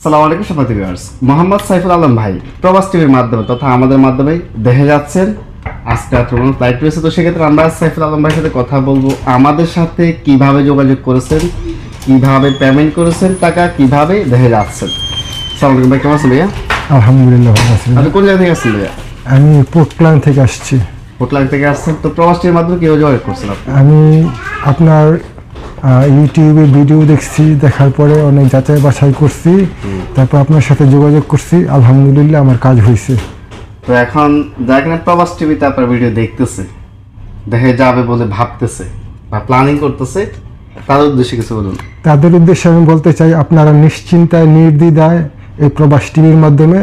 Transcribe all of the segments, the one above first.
আসসালামু আলাইকুম সম্মানিত ভিউয়ার্স, মোহাম্মদ সাইফুল আলম ভাই প্রবাস টিভির মাধ্যমে তথা আমাদের মাধ্যমে দেখে যাচ্ছেন। আজকে আক্রমণ ফ্লাইট রয়েছে, তো সেক্ষেত্রে আমরা সাইফুল আলম ভাইয়ের সাথে কথা বলবো আমাদের সাথে কিভাবে যোগাযোগ করেছেন, কিভাবে পেমেন্ট করেছেন, টাকা কিভাবে দেখে যাচ্ছেন। আসসালামু আলাইকুম ভাই, কেমন আছেন ভাইয়া? আলহামদুলিল্লাহ ভালো আছি। আপনি কোন জায়গা থেকে আসছেন ভাইয়া? আমি পোর্টল্যান্ড থেকে আসছি। পোর্টল্যান্ড থেকে আসছেন, তো প্রবাস টিভির মাধ্যমে কিভাবে যোগাযোগ করছেন আপনি? আমি আপনার ইউটিউবে ভিডিও দেখছি, দেখার পরে অনেক যাচাই বাছাই করছি, তারপর আপনার সাথে যোগাযোগ করছি। আলহামদুলিল্লাহ আমার কাজ হয়েছে। তো এখন যারা কিনা প্রবাস টিভিতে আপনার ভিডিও দেখতেছে, দেখে যাবে বলে ভাবতেছে বা প্ল্যানিং করতেছে, তাদের উদ্দেশ্যে কিছু বলুন। তাদের উদ্দেশ্যে আমি বলতে চাই, আপনারা নিশ্চিন্তায় নির্দ্বিধায় এই প্রবাস টিভির মাধ্যমে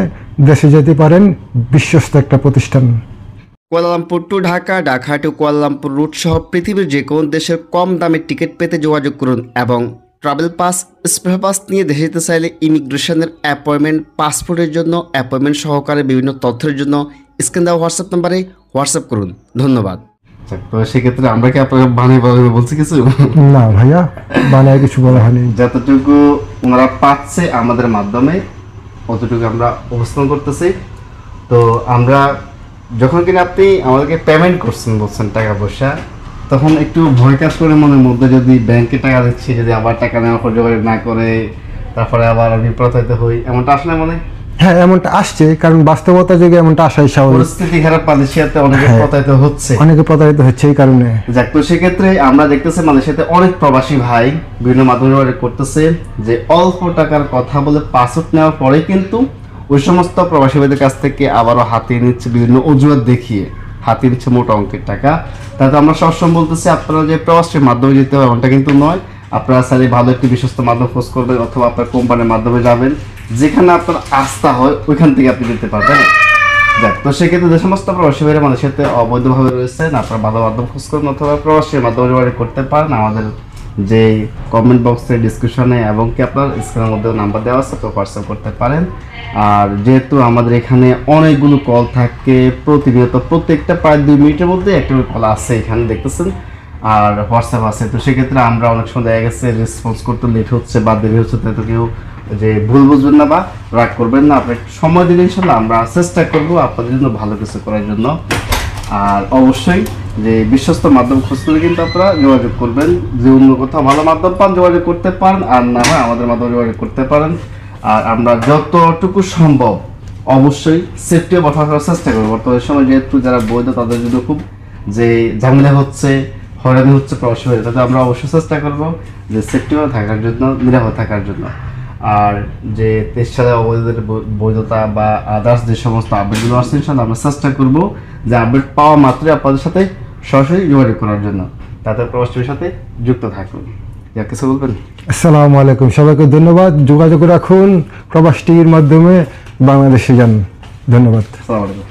দেশে যেতে পারেন। বিশ্বস্ত একটা প্রতিষ্ঠান। Kuala Lumpur to Dhaka, Dhaka to Kuala Lumpur route সহ পৃথিবীর যে কোনো দেশের কম দামে টিকিট পেতে যোগাযোগ করুন এবং ট্রাভেল পাস, স্পেশাল পাস নিয়ে দেশে যেতে চাইলে ইমিগ্রেশনের অ্যাপয়েন্টমেন্ট, পাসপোর্টের জন্য অ্যাপয়েন্টমেন্ট সহকারে বিভিন্ন তথ্যের জন্য স্ক্রিন দেওয়া হোয়াটসঅ্যাপ নাম্বারে হোয়াটসঅ্যাপ করুন। ধন্যবাদ। তো সেক্ষেত্রে আমরা কি আপনাকে বানিয়ে বলছি কিছু? না ভাইয়া, বানায় কিছু বলা হয়নি। যতটুকু ওনারা পাচ্ছে আমাদের মাধ্যমে অতটুকু আমরা উপস্থাপন করতেছি। তো আমরা যখন কিনা আপনি আমাদেরকে পেমেন্ট করছেন, বলছেন টাকা পয়সা, তখন একটু ভয় কাজ করে মনের মধ্যে, যদি ব্যাংকে টাকা দিচ্ছি, যদি আবার টাকা নেওয়ার পর যোগাযোগ না করে তারপরে আবার আমি প্রতারিত হই, এমনটা আসলে মনে? হ্যাঁ, এমনটা আসছে, কারণ বাস্তবতা যুগে এমনটা আসাই স্বাভাবিক। পরিস্থিতি খারাপ, মালয়েশিয়াতে অনেকে প্রতারিত হচ্ছে, অনেকে প্রতারিত হচ্ছে এই কারণে। যাক, তো সেক্ষেত্রে আমরা দেখতেছি মালয়েশিয়াতে অনেক প্রবাসী ভাই বিভিন্ন মাধ্যমে যোগাযোগ করতেছে যে অল্প টাকার কথা বলে পাসপোর্ট নেওয়ার পরে কিন্তু ওই সমস্ত প্রবাসী ভাইদের কাছ থেকে আবারও হাতিয়ে নিচ্ছে, বিভিন্ন অজুহাত দেখিয়ে হাতিয়ে নিচ্ছে মোটা অঙ্কের টাকা। তাতে আমরা সবসময় বলতেছি, আপনারা যে প্রবাসীর মাধ্যমে যেতে হবে এমনটা কিন্তু নয়। আপনারা চাইলে ভালো একটি বিশ্বস্ত মাধ্যম খোঁজ করবেন অথবা আপনার কোম্পানির মাধ্যমে যাবেন, যেখানে আপনার আস্থা হয় ওইখান থেকে আপনি যেতে পারবেন। যাক, তো সেক্ষেত্রে যে সমস্ত প্রবাসী ভাইরা মানুষের অবৈধভাবে রয়েছেন, আপনারা ভালো মাধ্যম খোঁজ করুন অথবা প্রবাসীর মাধ্যমে যোগাযোগ করতে পারেন আমাদের যে কমেন্ট বক্সে, ডিসক্রিপশনে এবং কি আপনার স্ক্রিনের মধ্যে নাম্বার দেওয়া আছে, তো হোয়াটসঅ্যাপ করতে পারেন। আর যেহেতু আমাদের এখানে অনেকগুলো কল থাকে প্রতিনিয়ত, প্রত্যেকটা প্রায় 2 মিনিটের মধ্যে একটা কল আসে, এখানে দেখতেছেন, আর হোয়াটসঅ্যাপ আছে। তো সেক্ষেত্রে আমরা অনেক সময় দেখা গেছে রেসপন্স করতে লেট হচ্ছে বা দেরি হচ্ছে, তাই তো কেউ যে ভুল বুঝবেন না বা রাগ করবেন না। আপনি একটু সময় দিলে ইনশাল্লাহ আমরা চেষ্টা করবো আপনাদের জন্য ভালো কিছু করার জন্য। আর অবশ্যই যে বিশ্বস্ত মাধ্যম খোঁজ করে কিন্তু আপনারা যোগাযোগ করবেন। যে অন্য কোথাও ভালো মাধ্যম পান যোগাযোগ করতে পারেন, আর না হয় আমাদের মাধ্যমে যোগাযোগ করতে পারেন। আর আমরা যতটুকু সম্ভব অবশ্যই সেফটি বসার চেষ্টা করবো। বর্তমানে সময় যেহেতু যারা বৈধ তাদের জন্য খুব যে ঝামেলা হচ্ছে, হয়রানি হচ্ছে প্রবাসী হয়ে, তাতে আমরা অবশ্যই চেষ্টা করবো যে সেফটি থাকার জন্য, নিরাপদ থাকার জন্য। আর যে 23 সালে অবৈধদের বৈধতা বা আদার্স যে সমস্ত আপডেটগুলো আসছে, ইনশাল্লাহ আমরা চেষ্টা করবো যে আপডেট পাওয়া মাত্রই আপনাদের সাথে সরাসরি যোগাযোগ করার জন্য, তাতে প্রবাসীর সাথে যুক্ত থাকুন। কিছু বলবেন? আসসালামু আলাইকুম, সবাইকে ধন্যবাদ। যোগাযোগ রাখুন প্রবাস টিভির মাধ্যমে, বাংলাদেশে যান। ধন্যবাদ। আসসালামু আলাইকুম।